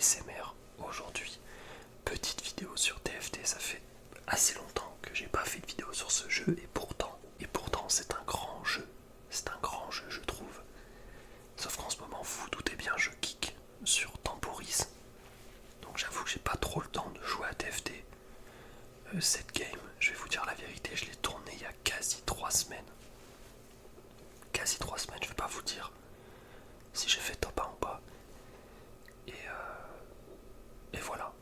ASMR aujourd'hui. Petite vidéo sur TFT, ça fait assez longtemps que j'ai pas fait de vidéo sur ce jeu et pourtant c'est un grand jeu. C'est un grand jeu je trouve. Sauf qu'en ce moment, vous vous doutez bien, je kick sur Temporis. Donc j'avoue que j'ai pas trop le temps de jouer à TFT. Cette game, je vais vous dire la vérité, je l'ai tournée il y a quasi 3 semaines. Quasi 3 semaines, je vais pas vous dire si j'ai fait top 1 ou pas. Et voilà.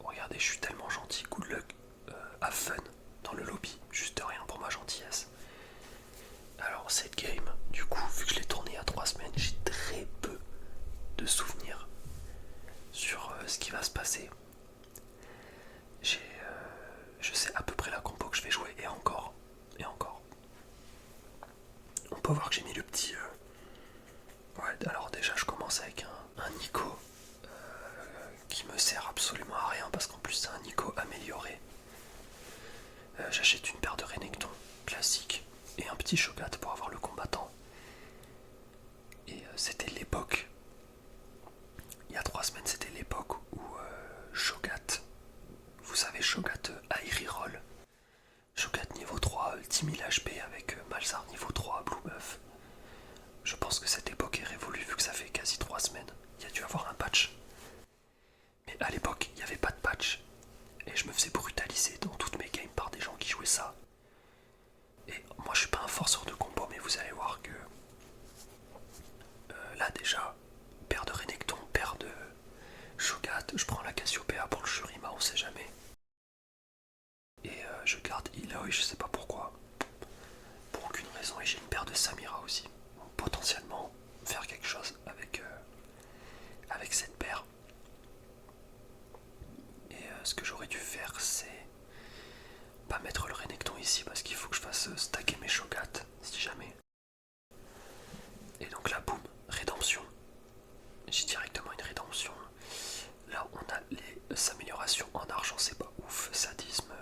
Regardez, je suis tellement gentil, good luck, have fun dans le lobby, juste rien pour ma gentillesse. Alors cette game, du coup, vu que je l'ai tournée il y a 3 semaines, j'ai très peu de souvenirs sur ce qui va se passer. Je sais à peu près la compo que je vais jouer et encore. On peut voir que j'ai mis le petit... Ouais, alors déjà je commence avec un Nico qui me sert absolument à rien parce qu'en plus c'est un Nico amélioré. J'achète une paire de Renekton classique et un petit Shogat pour avoir le combattant. Et c'était l'époque. Il y a 3 semaines, c'était l'époque où Shogat, vous savez, Shogat Airi Roll, Shogat niveau 3, 10 000 HP avec Malzard niveau 3, Blue Buff. Je pense que cette époque est révolue vu que ça fait quasi 3 semaines. Il y a dû avoir un patch. Mais à l'époque, il n'y avait pas de patch. Et je me faisais brutaliser dans toutes mes games par des gens qui jouaient ça. Et moi je suis pas un forceur de combo, mais vous allez voir que là déjà, paire de Renekton, paire de Shogat, je prends la Cassiopeia pour le Shurima, on sait jamais. Et je garde Eloy, je sais pas pourquoi. Pour aucune raison, et j'ai une paire de Samira aussi. Donc, potentiellement faire quelque chose avec cette paire. Et ce que j'aurais dû faire, c'est pas mettre le Renekton ici parce qu'il faut que je fasse stacker mes Shogat, si jamais. Et donc là, boum, rédemption. J'ai directement une rédemption. Là, on a les améliorations en argent, c'est pas ouf. Sadisme.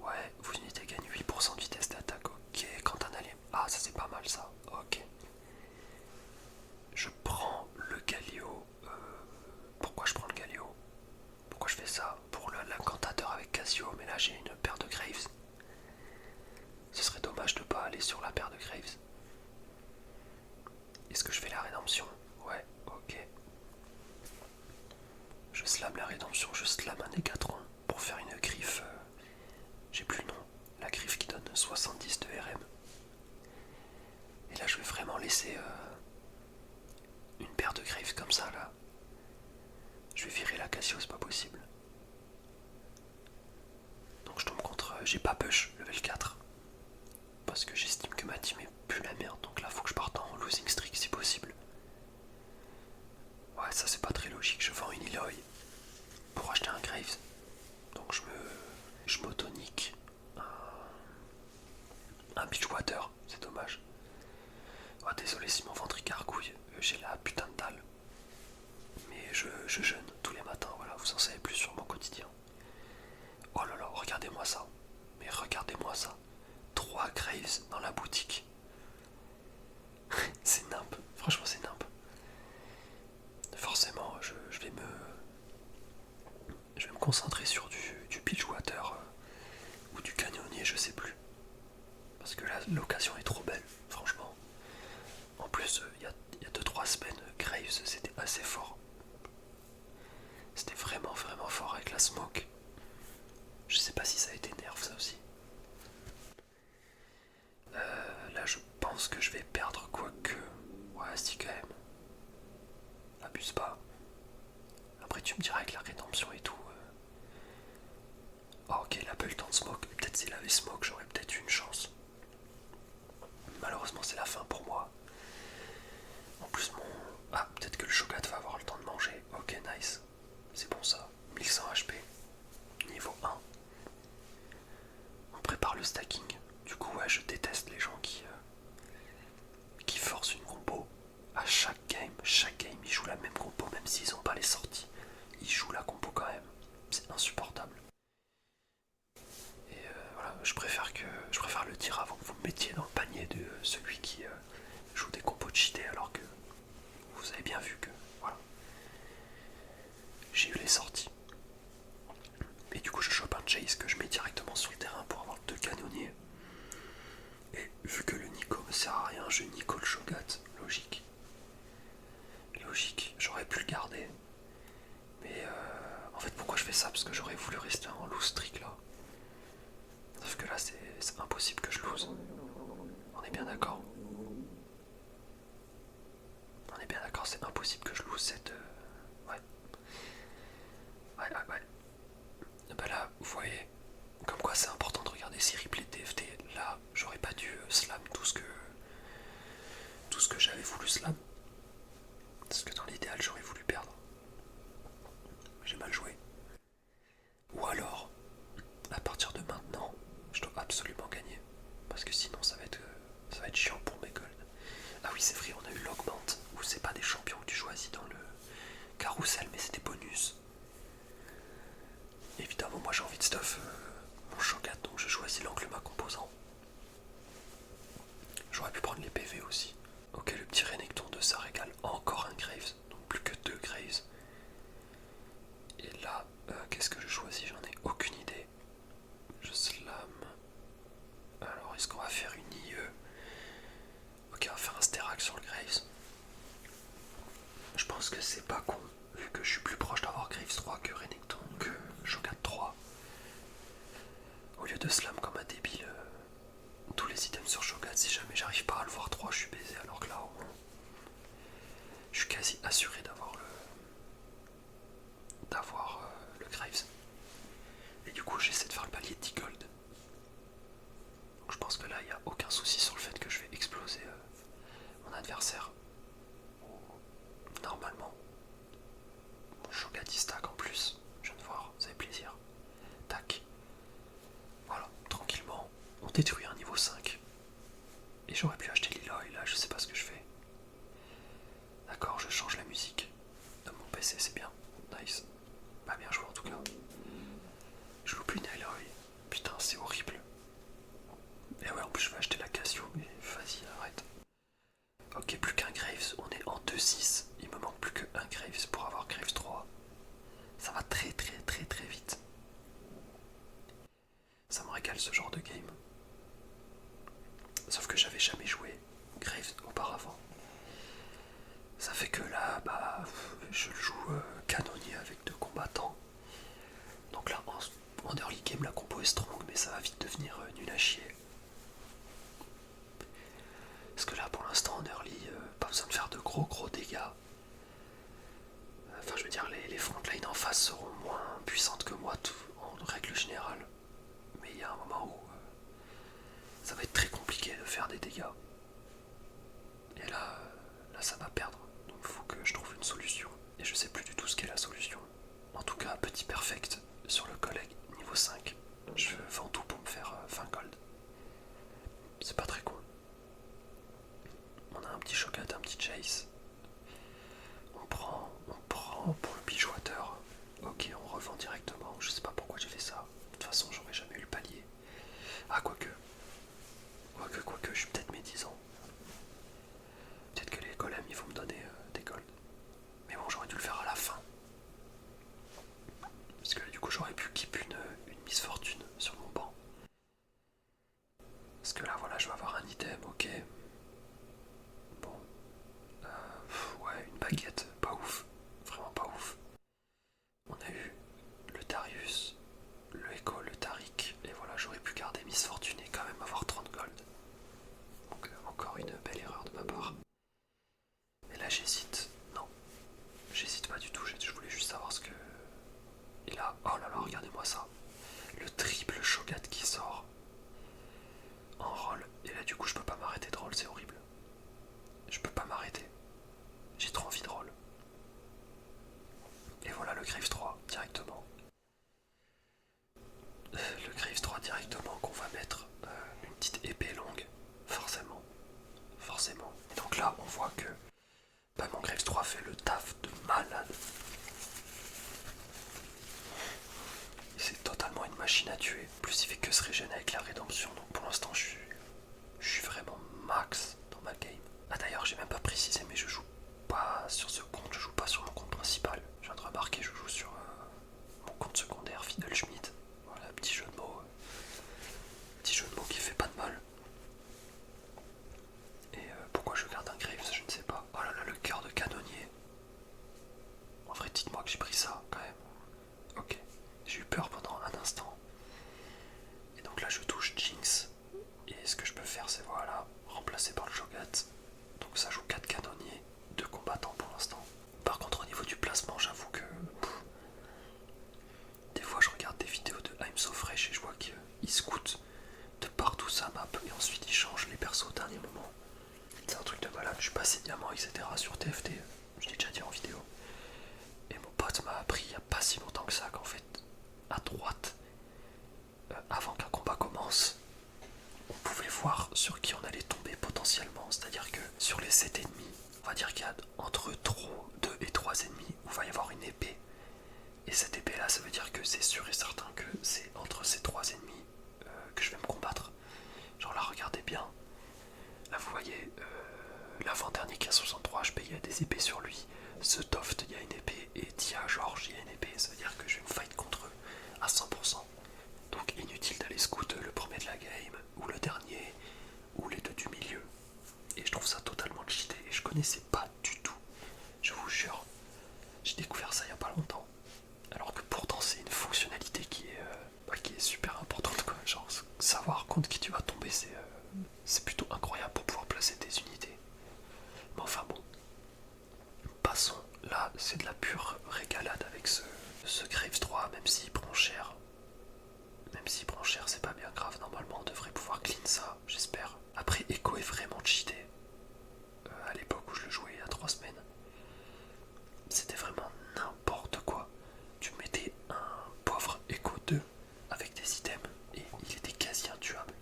Ouais, vos unités gagnent 8% de vitesse d'attaque. Ok, quand un allié. Ah, ça c'est pas mal ça. Ok. Je prends le Galio. Pourquoi je prends le Galio? Pourquoi je fais ça? Pour l'incantateur avec Cassio, mais là j'ai une paire de Graves. Ce serait dommage de pas aller sur la paire de Graves. Est-ce que je fais la rédemption? Ouais, ok. Je slam la rédemption, je slam un Négatron pour faire une griffe. J'ai plus le nom. La griffe qui donne 70 de RM. Et là je vais vraiment laisser une paire de Graves comme ça là. Je vais virer la Cassio, c'est pas possible. Donc je tombe contre... j'ai pas push level 4. Parce que j'estime que ma team est plus la merde. Donc là faut que je parte en losing streak si possible. Ouais, ça c'est pas très logique. Je vends une Eloy pour acheter un Graves. Donc je m'auto-nique un Beachwater. C'est dommage. Oh, désolé si mon ventre gargouille. J'ai la putain de dalle. Mais je jeûne tous les matins. Voilà, vous en savez plus sur mon quotidien. Oh là là, regardez-moi ça. Mais regardez-moi ça. 3 Graves dans la boutique. C'est nimp. Franchement, c'est nimp. Forcément, je vais me concentrer sur du Beachwater ou du Canonnier, je sais plus. Parce que là, l'occasion est trop belle, franchement. En plus, il y a 2-3 semaines, Graves, c'était assez fort. C'était vraiment fort avec la smoke. Je sais pas si ça a été nerf, ça aussi. Là, je pense que je vais perdre, quoique... Ouais, si quand même. Abuse pas. Après, tu me diras avec la rédemption et tout. Oh, ok, il a pas eu le temps de smoke. Peut-être s'il avait smoke, j'aurais peut-être eu une chance. Malheureusement, c'est la fin pour moi. En plus, ah, peut-être que le Shogat va avoir le temps de manger. Ok, nice. C'est bon ça. 1100 HP. Niveau 1. On prépare le stacking. Du coup, ouais, je déteste les gens qui forcent une compo. À chaque game, ils jouent la même compo, même s'ils n'ont pas les sorties. Ils jouent la compo quand même. C'est insupportable. Et voilà, je préfère le dire avant que vous me mettiez dans le panier de celui qui joue des compos cheatés alors que vous avez bien vu que voilà. j'ai eu les sorties. Et du coup je chope un chase que je mets directement sur le terrain pour avoir deux canonniers. Et vu que le Nico me sert à rien, je Nico le Shogat, logique. Logique, j'aurais pu le garder. Mais en fait pourquoi je fais ça? Parce que j'aurais voulu rester en lose streak là. Sauf que là c'est impossible que je lose. On est bien d'accord. On est bien d'accord, c'est impossible que je lose cette... Ouais. Ouais. Et bah là, vous voyez, comme quoi c'est important de regarder ces replays de TFT. Là, j'aurais pas dû slam tout ce que j'avais voulu slam. Parce que dans l'idéal, j'aurais voulu perdre. J'ai mal joué. Ou alors, à partir de maintenant, je dois absolument gagner. Parce que sinon, ça va être chiant pour mes golds. Ah oui, c'est vrai, on a eu l'augmente, où c'est pas des champions que tu choisis dans le carrousel, mais c'est des bonus. Évidemment, moi j'ai envie de stuff mon Shogat, donc je choisis l'enclume composant. J'aurais pu prendre les PV aussi. Ok, le petit Renekton 2, ça régale. Encore un Graves, donc plus que deux Graves. Et là, qu'est-ce que je choisis? J'en ai aucune idée. Je slam. Alors, est-ce qu'on va faire une IE? Ok, on va faire un Sterak sur le Graves. Je pense que c'est pas con, vu que je suis plus proche d'avoir Graves 3 que Renekton, que Shogat 3. Au lieu de slam comme un débile tous les items sur Shogat, si jamais j'arrive pas à le voir 3, je suis baisé, alors que là au moins je suis quasi assuré d'avoir le Graves. Et du coup j'essaie de faire le palier de 10 gold. Donc je pense que là il n'y a aucun souci sur le fait que je vais exploser mon adversaire. Normalement. Mon Shogat il stack en plus. Je viens de voir, ça fait plaisir. Tac. Voilà, tranquillement, on détruit un niveau 5. Et j'aurais pu acheter Lila, et là je sais pas ce que je fais. D'accord, je change la musique de mon PC, c'est bien. Nice. Pas bien joué en tout cas. Je loupe une Aloy. Putain, c'est horrible. Et ouais, en plus je vais acheter la Casio, mais vas-y, arrête. Ok, plus qu'un Graves, on est en 2-6. Il me manque plus qu'un Graves pour avoir Graves 3. Ça va très vite. Ça me régale ce genre de game. Sauf que j'avais jamais joué Graves auparavant. Ça fait que là, je joue canonnier avec deux combattants. Donc là, en early game, la compo est strong, mais ça va vite devenir nul à chier. Parce que là, pour l'instant, en early, pas besoin de faire de gros dégâts. Enfin, je veux dire, les frontlines en face seront moins puissantes que moi, en règle générale. Mais il y a un moment où ça va être très compliqué de faire des dégâts. Et là ça va perdre. Donc il faut que je trouve une solution. Et je sais plus du tout ce qu'est la solution. En tout cas, petit perfect sur le collègue niveau 5. Je vends tout pour me faire 20 gold. C'est pas très con. On a un petit Shogat, un petit Chase. On prend pour le Bridgewater. Ok, on revend directement. Je sais pas pourquoi j'ai fait ça. De toute façon, j'aurais jamais eu le palier. Ah, quoique, je suis peut-être mes 10 ans. Peut-être que les golems ils vont me donner des golds. Mais bon, j'aurais dû le faire à la fin. Parce que du coup, j'aurais pu keep une Miss Fortune sur mon banc. Parce que là, voilà, je vais avoir un item, ok. Bon. Ouais, une baguette, pas ouf. Vraiment pas ouf. On a eu le Darius, le Echo, le Tariq. Et voilà, j'aurais pu garder Miss Fortune et quand même avoir 30 gold. Donc encore une belle erreur de ma part. Et là j'hésite. Non, j'hésite pas du tout, je voulais juste savoir ce que... Et là, oh là là, regardez-moi ça. Le triple Shogat qui sort en roll. Et là du coup je peux pas m'arrêter de roll, c'est horrible. Je peux pas m'arrêter. J'ai trop envie de roll. Et voilà le Graves 3 directement. Le Graves 3 directement qu'on va mettre une petite épée longue. Forcément. Et donc là on voit que mon Graves 3 fait le taf de malade. C'est totalement une machine à tuer. En plus il fait que se régénérer avec la rédemption. Donc pour l'instant je suis vraiment max dans ma game. Ah d'ailleurs j'ai même pas précisé mais je joue pas sur ce compte, je joue pas sur mon compte principal. Je viens de remarquer, je joue sur Shogat. Donc ça joue 4 canonniers, 2 combattants pour l'instant. Par contre au niveau du placement, j'avoue que des fois je regarde des vidéos de I'm So Fresh et je vois qu'il scoute de partout sa map et ensuite il change les persos au dernier moment. C'est un truc de malade, je suis passé diamant etc sur TFT, je l'ai déjà dit en vidéo. Et mon pote m'a appris il n'y a pas si longtemps que ça qu'en fait, à droite, avant qu'un combat commence, on pouvait voir sur qui on allait tomber potentiellement. C'est-à-dire que sur les 7 ennemis, on va dire qu'il y a entre 2 et 3 ennemis où il va y avoir une épée. Et cette épée là, ça veut dire que c'est sûr et certain que c'est entre ces 3 ennemis que je vais me combattre. Genre là, regardez bien. Là vous voyez, l'avant-dernier K63, je payais des épées sur lui. The Toft, il y a une épée. Et Tia George, il y a une épée. Ça veut dire que je vais me fight contre eux à 100%. Donc inutile d'aller scout le premier de la game, ou le dernier, ou les deux du milieu. Et je trouve ça totalement cheaté. Et je connaissais pas du tout. Je vous jure. J'ai découvert ça il y a pas longtemps. Alors que pourtant c'est une fonctionnalité qui est super importante quoi. Genre savoir contre qui tu vas tomber c'est plutôt incroyable pour pouvoir placer des unités. Mais enfin bon. Passons. Là c'est de la pure régalade avec ce Graves 3, même s'il prend cher. Même s'il prend cher, c'est pas bien grave. Normalement, on devrait pouvoir clean ça, j'espère. Après, Echo est vraiment cheaté. À l'époque où je le jouais il y a 3 semaines, c'était vraiment n'importe quoi. Tu mettais un pauvre Echo 2 avec des items et il était quasi intuable.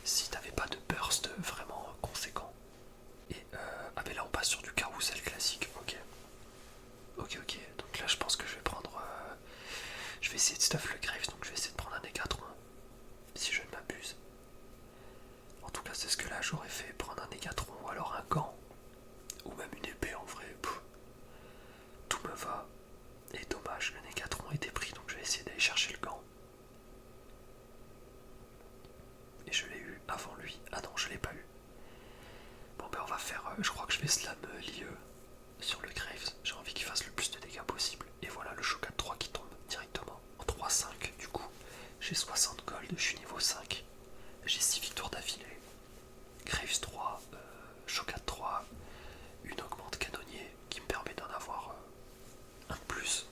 Si t'avais pas de burst vraiment conséquent. Et mais là, on passe sur du carrousel classique. Ok. Donc là, je pense que je vais prendre. Je vais essayer de stuff le Graves, donc je vais essayer de prendre un Négatron. Si je ne m'abuse. En tout cas, c'est ce que là j'aurais fait, prendre un Négatron ou alors un gant. Ou même une épée en vrai. Tout me va. Et dommage, le Négatron était pris, donc je vais essayer d'aller chercher le gant. Et je l'ai eu avant lui. Ah non, je l'ai pas eu. Bon ben on va faire, je crois que je vais slam l'IE sur le Graves. J'ai envie qu'il fasse le plus de dégâts possible. Et voilà le Shogat 3 qui tombe directement. En 3-5 du coup. J'ai 60 gold, je suis niveau 5. J'ai 6 victoires d'affilée. Graves 3, Shogat 3, une augmente canonnier qui me permet d'en avoir un de plus.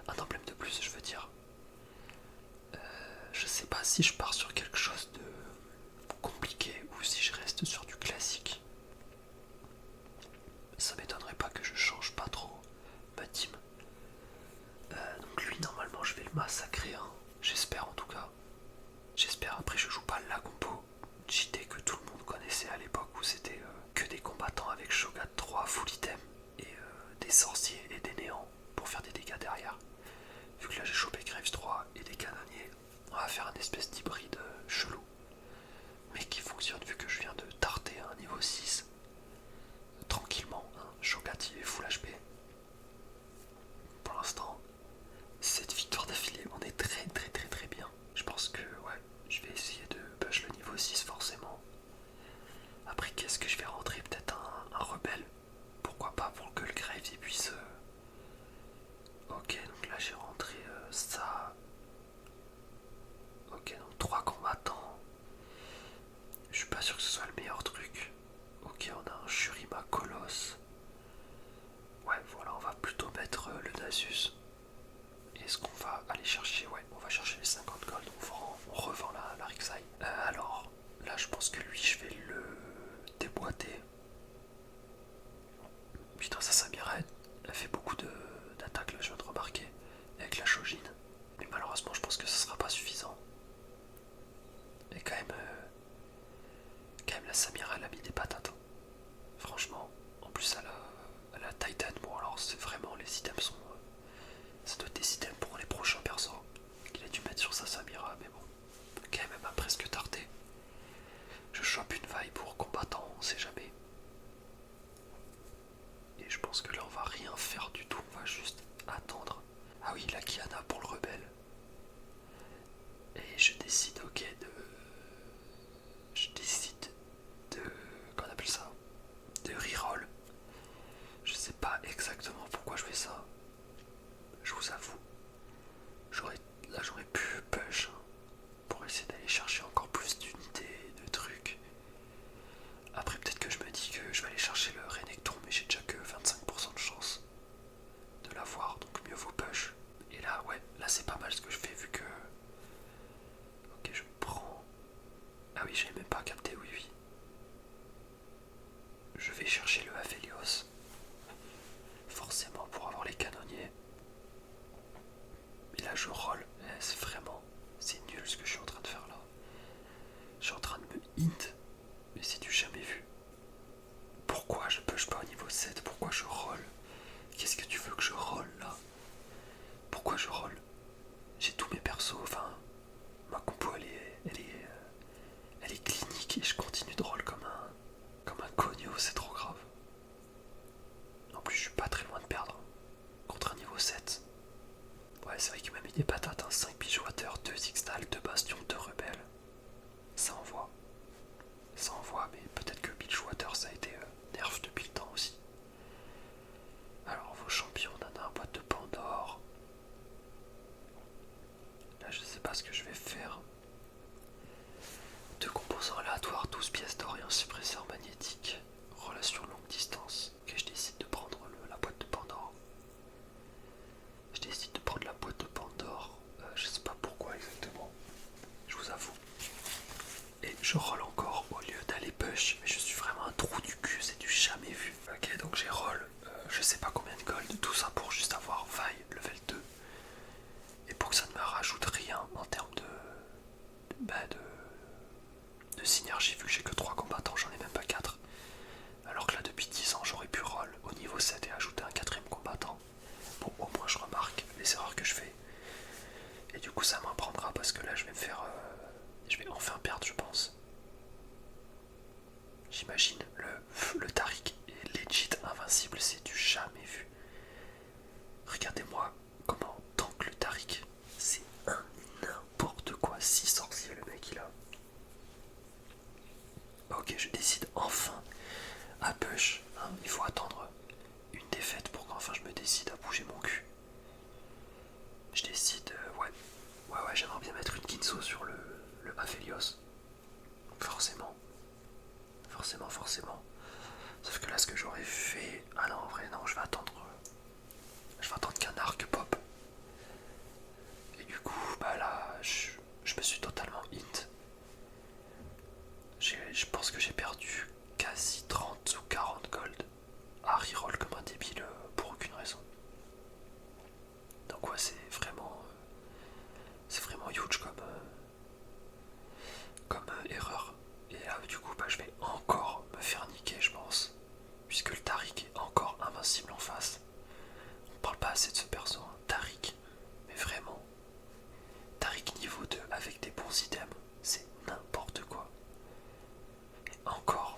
Un emblème de plus, je veux dire. Je sais pas si je pars sur quelque chose de compliqué ou si je reste sur du classique. Ça m'étonnerait pas que je change pas trop ma team. Donc lui normalement je vais le massacrer, hein. J'espère en tout cas. J'espère. Après je joue pas la compo cheatée que tout le monde connaissait à l'époque où c'était que des combattants avec Shogat 3 full item et des sorciers et des néants pour faire des dégâts derrière. Vu que là j'ai chopé Graves 3 et des canonniers, on va faire un espèce d'hybride chelou. Mais qui fonctionne vu que je viens de tarter à un niveau 6. Tranquillement, hein. Shogat il est full HP. Pour l'instant, cette victoire d'affilée, on est très bien. Je pense que ouais, je vais essayer de push le niveau 6 forcément. Après qu'est-ce que je vais rentrer? Peut-être un rebelle. Pourquoi pas pour que le Graves il puisse... Ok, donc là j'ai rentré ça. Ok, donc 3 combattants. Je suis pas sûr que ce soit le meilleur truc. Ok, on a un Shurima Colosse. Ouais, voilà, on va plutôt mettre le Nasus. Est-ce qu'on va aller chercher? Ouais, on va chercher les 50 gold, on revend la Rixai. Alors, là je pense que lui je vais le déboîter. Putain, ça Samira, elle fait beaucoup d'attaques là, je viens de remarquer, avec la Shojin. Mais malheureusement, je pense que ce sera pas suffisant. Et quand même la Samira, elle a mis des patates. Franchement, en plus elle a Titan. Bon, alors c'est vraiment, les items sont. Ça doit être des items pour les prochains persos qu'il a dû mettre sur sa Samira, mais bon, quand même, elle m'a presque tardé. Je chope une vaille pour combattant, on sait jamais. Et je pense que je vais chercher le Aphelios, forcément pour avoir les canonniers. Et là je roll, c'est nul ce que je suis en train de faire là. Je suis en train de me hint, mais c'est du jamais vu. Pourquoi je push pas au niveau 7? Pourquoi je roll? Qu'est-ce que tu veux que je roll là? Pourquoi je roll? J'ai tous mes persos, enfin, ma compo elle est clinique et je continue de roll comme un cogno, c'est trop grave. En plus je suis pas très loin de perdre contre un niveau 7. Ouais, c'est vrai qu'il m'a mis des patates, hein. 5 Bridgewater, 2 Ixtal, 2 Bastion, 2 Rebelles. Ça envoie. Ça envoie, mais peut-être que Bridgewater ça a été nerf depuis le temps aussi. Alors vos champions, on en a un boîte de Pandore. Là je sais pas ce que je vais faire. 2 composants aléatoires, 12 pièces d'or et un suppresseur magnétique. Relation longue distance. Ok, je décide de prendre la boîte de Pandore. Je décide de prendre la boîte de Pandore. Je sais pas pourquoi exactement. Je vous avoue. Et je roll encore au lieu d'aller push. Mais je suis vraiment un trou du cul, c'est du jamais vu. Ok, donc j'ai roll. Je sais pas combien de gold. Tout ça pour juste avoir Vi level 2. Et pour que ça ne me rajoute rien en termes de synergie, vu que j'ai que 3 combattants, j'en ai même pas 4. Alors que là depuis 10 ans j'aurais pu roll au niveau 7 et ajouter un 4ème combattant. Bon, au moins je remarque les erreurs que je fais. Et du coup ça m'apprendra parce que là je vais me faire... je vais enfin perdre je pense. J'imagine le Taric est legit invincible, c'est du jamais vu. Regardez-moi comment tank le Taric. C'est un n'importe quoi, 6 sorciers le mec il a. Ok, je décide enfin à push. Hein, il faut attendre une défaite pour qu'enfin je me décide à bouger mon cul. Je décide, ouais, j'aimerais bien mettre une Kinso sur le Aphelios. Forcément. Sauf que là, ce que j'aurais fait... Ah non, en vrai, non, je vais attendre qu'un arc pop. Et du coup, bah là, je me suis totalement hint. Je pense que j'ai perdu quasi 30 ou 40 gold à reroll comme un débile pour aucune raison. Donc ouais, c'est vraiment huge comme erreur. Et là, du coup, bah, je vais encore me faire niquer, je pense. Puisque le Taric est encore invincible en face. On parle pas assez de ce perso, hein. Taric. Mais vraiment. Taric niveau 2 avec des bons items. C'est n'importe quoi. Et encore.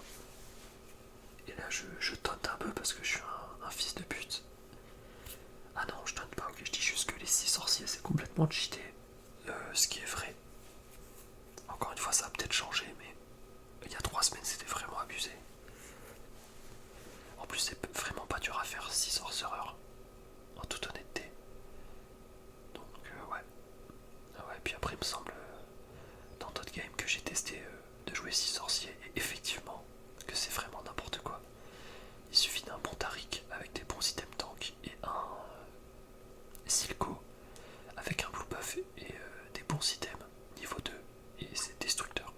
Et là, je tente un peu parce que je suis un fils de pute. Ah non, je tente pas, ok, je dis juste que les 6 sorciers, c'est complètement cheaté. Ce qui est vrai. Encore une fois, ça a peut-être changé, mais il y a 3 semaines, c'était vraiment abusé. En plus, c'est vraiment pas dur à faire 6 sorcereurs, en toute honnêteté. Donc, ouais. Ah ouais, puis après, il me semble, dans d'autres games que j'ai testé, de jouer 6 sorciers, et effectivement, que c'est vraiment n'importe quoi. Il suffit d'un bon Taric avec des bons items tank et un Silco avec un blue buff et des bons items niveau 2 et c'est destructeur.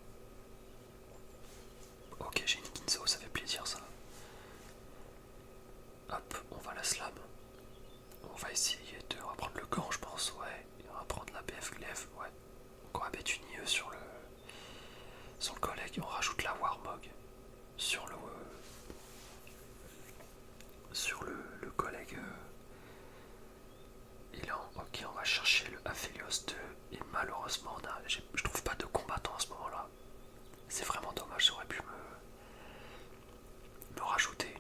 Ok, j'ai une Kinzo, ça fait plaisir ça. Hop, on va la slam. On va essayer de reprendre le gant, je pense, ouais. Et on va prendre la BF glaive, ouais. Donc on va mettre une IE sur le collègue et on rajoute la Warmog sur le collègue. Ok, on va chercher le Aphelios 2 et malheureusement je trouve pas de combattant à ce moment là. C'est vraiment dommage, ça aurait pu me rajouter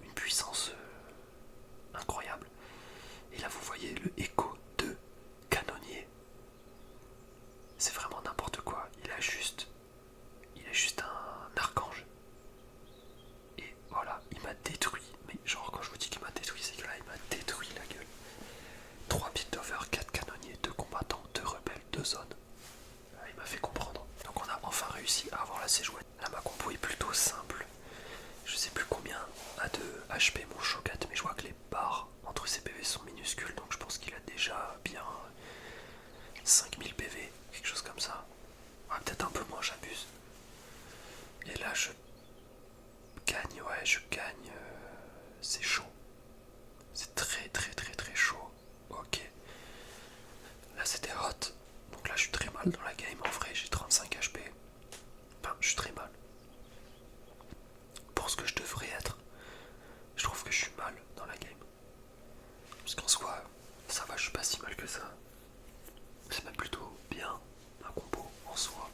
une puissance incroyable. Et là vous voyez le Echo de canonnier. C'est vraiment n'importe quoi. Il est juste un archange. Et voilà, il m'a détruit. Mais genre quand je vous dis qu'il m'a détruit, c'est que là il m'a détruit la gueule. 3 pit over, 4 canonniers, 2 combattants, 2 rebelles, 2 zones. Il m'a fait comprendre. Donc on a enfin réussi à avoir la séjouette. Là ma compo est plutôt simple. Je sais plus combien a de HP mon Shogat, mais je vois que les barres entre ses PV sont minuscules, donc je pense qu'il a déjà bien 5000 PV, quelque chose comme ça. Ouais, peut-être un peu moins, j'abuse. Et là je gagne, ouais, je gagne. C'est chaud. C'est très très très très chaud. Ok. Là c'était hot. Donc là je suis très mal dans la game. En vrai j'ai 35 HP. Enfin je suis très mal. Pour ce que je devrais être. Je trouve que je suis mal dans la game. Parce qu'en soi, ça va, je suis pas si mal que ça. C'est même plutôt bien un combo en soi.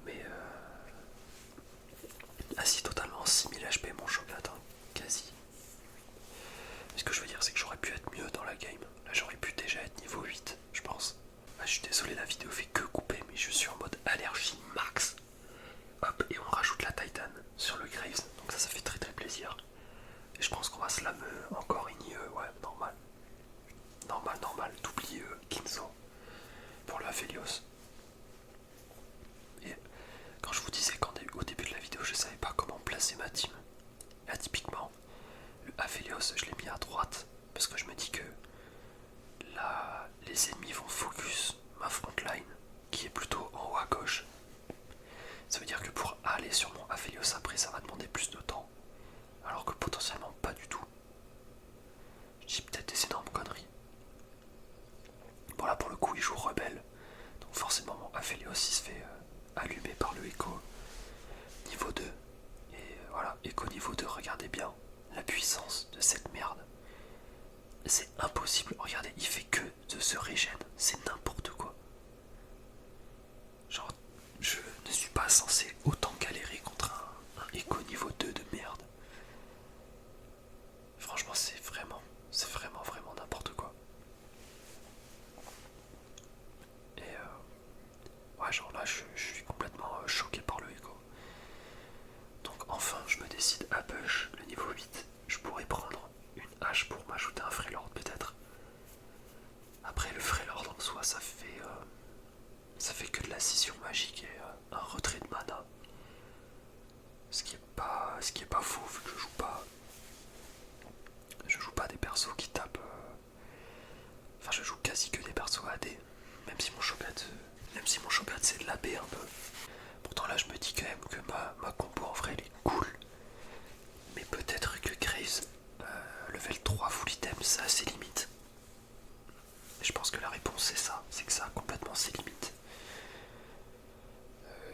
Mais si totalement 6000 HP mon Shogat, hein, quasi. Ce que je veux dire c'est que j'aurais pu être mieux dans la game. Là j'aurais pu déjà être niveau 8 je pense. Ah, je suis désolé la vidéo fait que couper mais je suis en mode allergie max. Hop et on rajoute la Titan sur le Graves. Donc ça fait très très plaisir. Et je pense qu'on va slam encore ini, ouais normal. Normal, t'oublies Kinzo pour le Aphelios. Et quand je vous disais qu'au début de la vidéo je savais pas comment placer ma team, là typiquement le Aphelios je l'ai mis à droite parce que je me dis que là les ennemis vont focus ma frontline qui est plutôt en haut à gauche. Ça veut dire que pour aller sur mon Aphelios après ça va demander plus de temps, alors que potentiellement pas du tout. Je dis peut-être des énormes conneries. Bon là pour le coup il joue rebelle, donc forcément mon Aphelios il se fait allumer par le Echo niveau 2. Et voilà, Echo niveau 2, regardez bien la puissance de cette merde. C'est impossible, regardez, il fait que de se régène, c'est n'importe quoi. Genre, je ne suis pas censé autant galérer contre un Echo niveau 2 de merde. Franchement c'est vraiment n'importe quoi. Et ouais genre là je suis complètement choqué par le Echo. Donc enfin je me décide à push le niveau 8. Je pourrais prendre une hache pour m'ajouter un Freelord peut-être. Après le Freelord en soi ça fait que de la scission magique et un retrait de mana. Ce qui est pas faux vu que je joue pas des persos qui tapent. Enfin je joue quasi que des persos AD. Même si mon Shogat c'est de la l'AB un peu. Pourtant là je me dis quand même que ma combo en vrai elle est cool. Mais peut-être que Graves level 3 full item ça a ses limites. Et je pense que la réponse c'est ça, c'est que ça a complètement ses limites.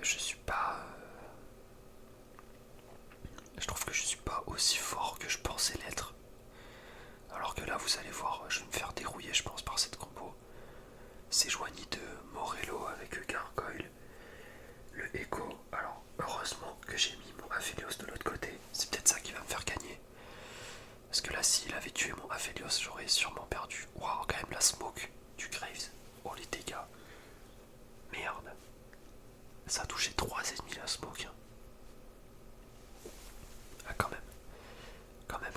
Je suis pas. Je trouve que je suis pas aussi fort que je pensais l'être. Alors que là vous allez voir, je vais me faire dérouiller je pense par cette combo. C'est Joigny de Morello avec Gargoyle. Le Echo. Alors heureusement que j'ai mis mon Aphelios de l'autre côté. C'est peut-être ça qui va me faire gagner. Parce que là s'il avait tué mon Aphelios j'aurais sûrement perdu. Waouh quand même la smoke du Graves. Oh les dégâts. Merde. Ça a touché 3 ennemis la smoke. Ah quand même. Quand même.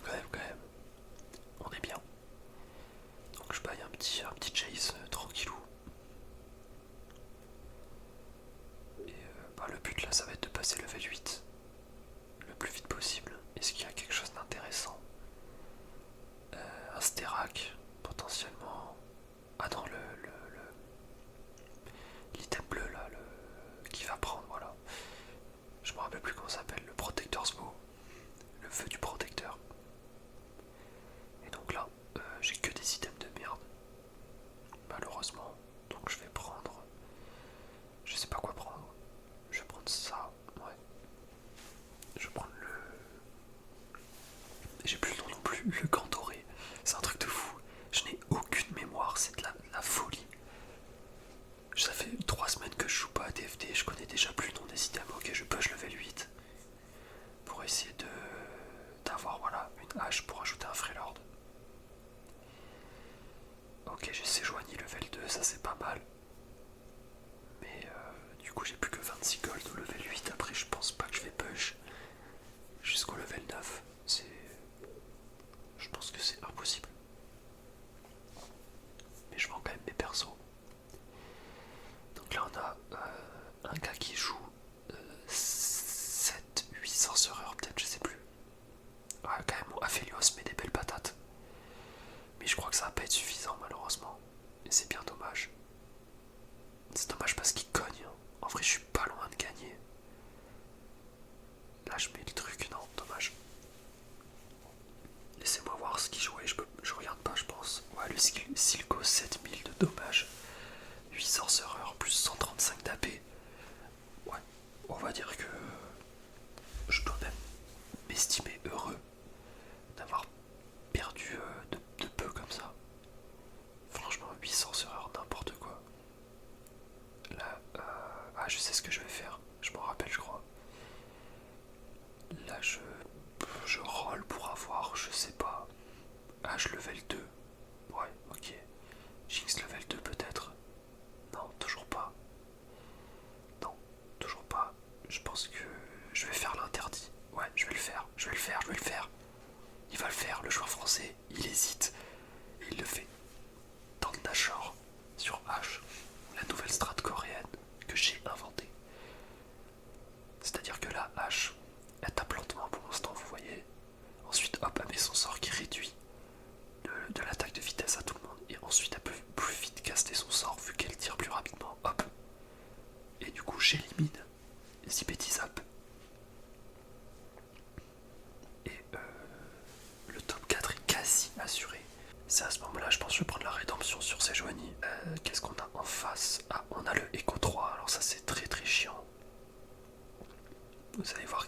On est bien. Donc je baille un petit chase tranquillou. Et le but là ça va être de passer level 8 le plus vite possible. Est-ce qu'il y a quelque chose d'intéressant? Un Sterak potentiellement. Ah non l'item bleu là qui va prendre voilà. Je me rappelle plus comment ça s'appelle, le Protector's Bow. Le feu du protecteur. Et donc là j'ai que des items de merde. Malheureusement. Donc je vais prendre. Je sais pas quoi prendre. Je vais prendre ça. Ouais. Je vais prendre le. J'ai plus le nom non plus. Le gant doré. C'est un truc de fou. Je n'ai aucune mémoire. C'est de la folie. Ça fait 3 semaines que je joue pas à TFT. Je connais déjà plus le nom des items. Ok, je push level 8. Pour essayer d'avoir voilà, une hache pour ajouter un Freelord. Ok, j'ai Sejuani level 2, ça c'est pas mal. Mais du coup j'ai plus que 26 gold au level 8. Après je pense pas que je vais push jusqu'au level 9. Je pense que c'est impossible. Mais je vends quand même mes persos. Donc là on a un gars qui joue 7-8 sorcereurs peut-être, je sais plus. Ouais, quand même mon Aphelios met des belles patates. Mais je crois que ça va pas être suffisant malheureusement. Et c'est bien dommage. avoir, je sais pas, H level 2. Ouais, ok. Jinx level 2 peut-être. Non, toujours pas. Non, toujours pas. Je pense que je vais faire l'interdit. Ouais, je vais le faire, je vais le faire, je vais le faire. Il va le faire, le joueur français, il hésite. Et il le fait. Dans le Nashor, sur H, la nouvelle strat coréenne que j'ai inventée. C'est-à-dire que la H, elle tape lentement pour l'instant, vous voyez. Ensuite, hop, elle met son sort qui réduit de l'attaque de vitesse à tout le monde. Et ensuite, elle peut plus vite caster son sort vu qu'elle tire plus rapidement. Hop. Et du coup, j'élimine Zippity Zap. Et le top 4 est quasi assuré. C'est à ce moment-là, je pense que je vais prendre la rédemption sur Sejuani. Qu'est-ce qu'on a en face? Ah, on a le Echo 3, alors ça c'est très très chiant. Vous allez voir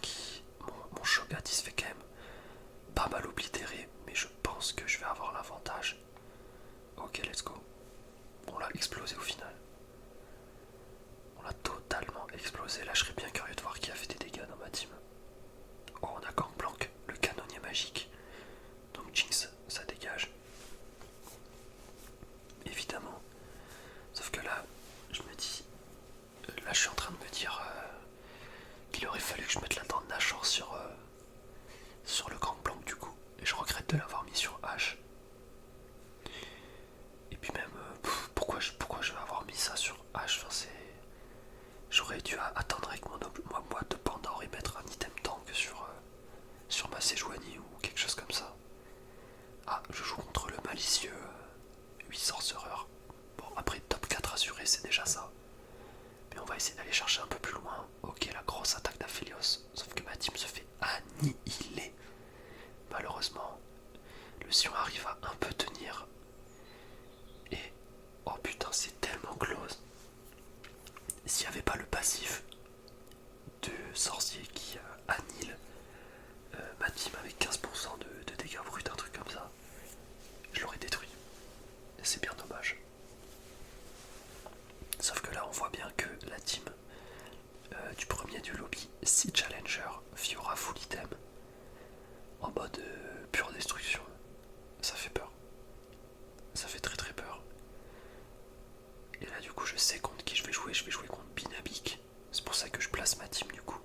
mon Shogat il se fait quand même pas mal oblitérer, mais je pense que je vais avoir l'avantage. Ok, let's go. On l'a explosé au final. On l'a totalement explosé. Là, je serais bien curieux de voir qui a fait des dégâts dans ma team. Oh, on a Gangplank, le canonnier magique. Donc Jinx, ça dégage. Évidemment. Sauf que là, je me dis... Là, je suis en train de me dire qu'il aurait fallu que je mette la dent de Nashor sur le Gangplank du coup. Et je regrette de l'avoir mis sur H. Et puis même, pourquoi je vais avoir mis ça sur H, enfin, c'est... J'aurais dû attendre avec mon boîte de Pandore et mettre un item tank sur ma Sejuani ou quelque chose comme ça. Ah, je joue contre le malicieux 8 sorcereurs. Bon, après top 4 assuré, c'est déjà ça. Mais on va essayer d'aller chercher un peu plus loin. Ok, la grosse attaque d'Aphelios. Sauf que ma team se fait annihiler. Malheureusement, le Sion arrive à un peu tenir. Et... Oh putain, c'est tellement close. S'il n'y avait pas le passif de sorcier qui annihile ma team avec 15% de dégâts bruts, un truc comme ça, je l'aurais détruit. Et c'est bien dommage. Sauf que là, on voit bien que la team du premier du lobby, 6 challengers, Fiora full item, en mode pure destruction, ça fait peur. Ça fait très très peur. Et là, du coup, je sais contre qui je vais jouer. Je vais jouer contre Binabik. C'est pour ça que je place ma team du coup.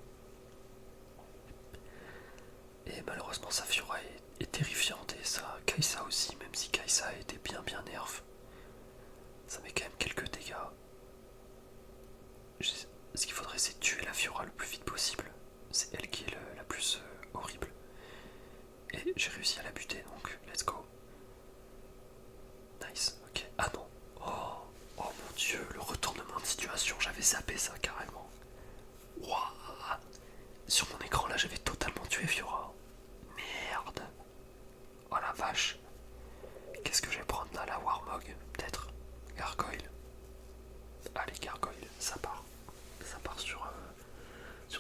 Et malheureusement, sa Fiora est terrifiante. Et ça, Kai'Sa aussi, même si Kai'Sa était bien nerf. Ça met quand même quelques dégâts. Ce qu'il faudrait, c'est tuer la Fiora le plus vite possible. C'est elle qui est la plus horrible. Et j'ai réussi à la buter, donc let's go. Nice, ok. Ah non. Oh mon dieu, le retournement de situation, j'avais zappé ça carrément. Wouah. Sur mon écran là, j'avais totalement tué Fiora. Merde. Oh la vache. Qu'est-ce que je vais prendre là, la Warmog? Peut-être Gargoyle. Allez, Gargoyle, ça part. Ça part sur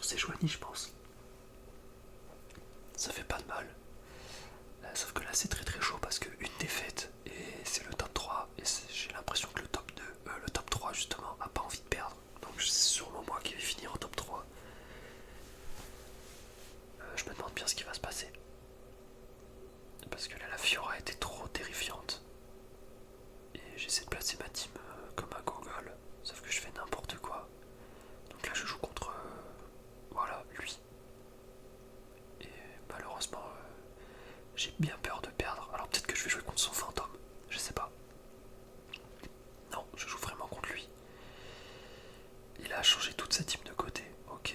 Sejuani, je pense. Ça fait pas de mal. Sauf que là, c'est très très chaud parce qu'une défaite et c'est le top 3. Et j'ai l'impression que le top 2, le top 3 justement, a pas envie de perdre. Donc c'est sûrement moi qui vais finir en top 3. Je me demande bien ce qui va se passer. Parce que là, la Fiora était trop terrifiante. Et j'essaie de placer ma team comme un gogol. Sauf que je fais n'importe quoi. Donc là, je joue contre... voilà, lui. Et malheureusement, j'ai bien peur de perdre. Alors peut-être que je vais jouer contre son fantôme. Je sais pas. Non, je joue vraiment contre lui. Il a changé toute sa team de côté. Ok.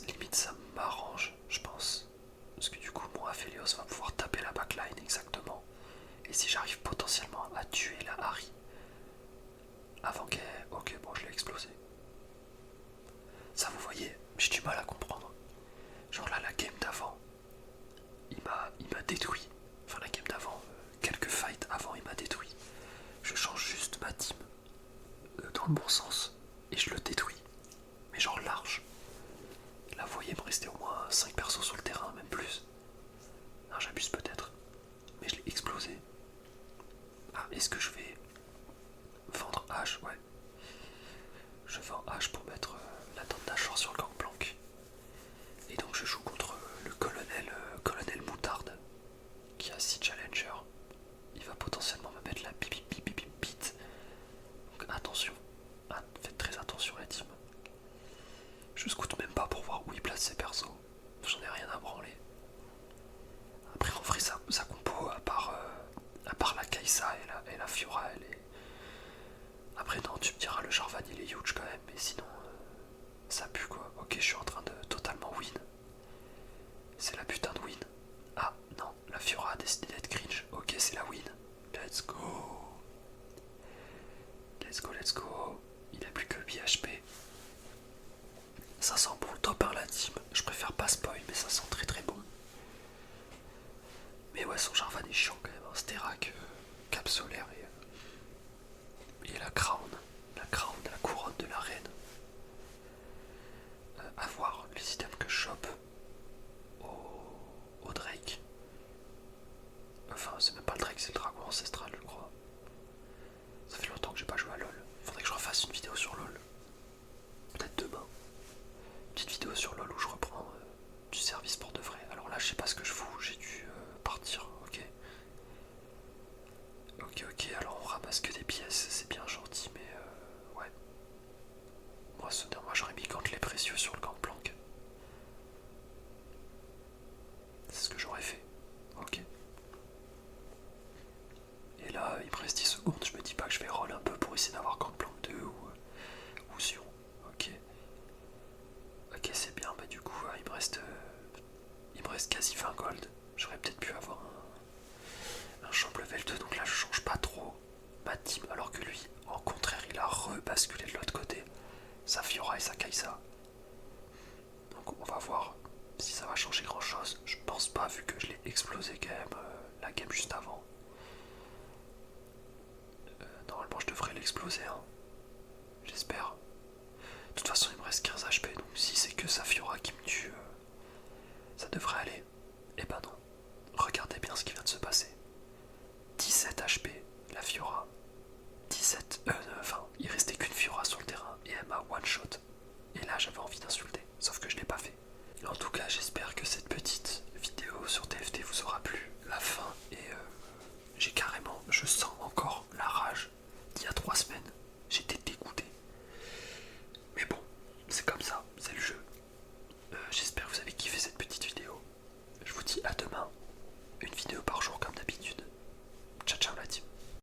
Limite, ça m'arrange, je pense. Parce que du coup, mon Aphelios va pouvoir taper la backline exactement. Et si j'arrive potentiellement à tuer la Harry avant qu'elle... Ok, bon, je l'ai explosé. Ça, vous voyez, j'ai du mal à comprendre. Genre là, la game d'avant, il m'a détruit. c'est la putain de win. Ah non, la Fiora a décidé d'être cringe. Ok, c'est la win. Let's go. Let's go, let's go. Il a plus que 8 HP. Ça sent bon le top 1 la team. Je préfère pas spoil, mais ça sent très très bon. Mais ouais, son Jarvan est chiant quand même. Hein. Sterak, cap solaire et la crown. La couronne de la reine. À voir les items que je chope au Drake. Enfin, c'est même pas le Drake, c'est le dragon ancestral, je crois. Ça fait longtemps que j'ai pas joué à LoL. Faudrait que je refasse une vidéo sur LoL. Peut-être demain. Petite vidéo sur LoL où je reprends du service pour de vrai. Alors là, je sais pas ce que je fous, j'ai dû partir, ok. Ok, alors on ramasse que des pièces, c'est bien gentil, mais ouais. Moi, j'aurais mis gantelet précieux sur le gangplank. C'est ce que j'aurais fait, ok. Et là, il me reste 10 secondes, je me dis pas que je vais roll un peu pour essayer d'avoir gangplank 2 ou Sion, ok. Ok, c'est bien, bah du coup, il me reste quasi 20 gold. J'aurais peut-être pu avoir un champ level 2, donc là je change pas trop ma team, alors que lui, en contraire, il a rebasculé de l'autre côté. Sa Fiora et sa Kai'Sa. Donc on va voir si ça va changer grand chose. Je pense pas, vu que je l'ai explosé quand même la game juste avant. Normalement je devrais l'exploser, hein. J'espère. De toute façon il me reste 15 HP, donc si c'est que sa Fiora qui me tue, ça devrait aller. Eh ben non. Regardez bien ce qui vient de se passer. 17 HP, la Fiora. 17, enfin, il restait qu'une Fiora sur le terrain et elle m'a one shot. Et là j'avais envie d'insulter, sauf que je l'ai pas fait. En tout cas, j'espère que cette petite vidéo sur TFT vous aura plu. La fin et je sens encore la rage d'il y a 3 semaines. J'étais dégoûté. Mais bon, c'est comme ça, c'est le jeu. J'espère que vous avez kiffé cette petite vidéo. Je vous dis à demain. Une vidéo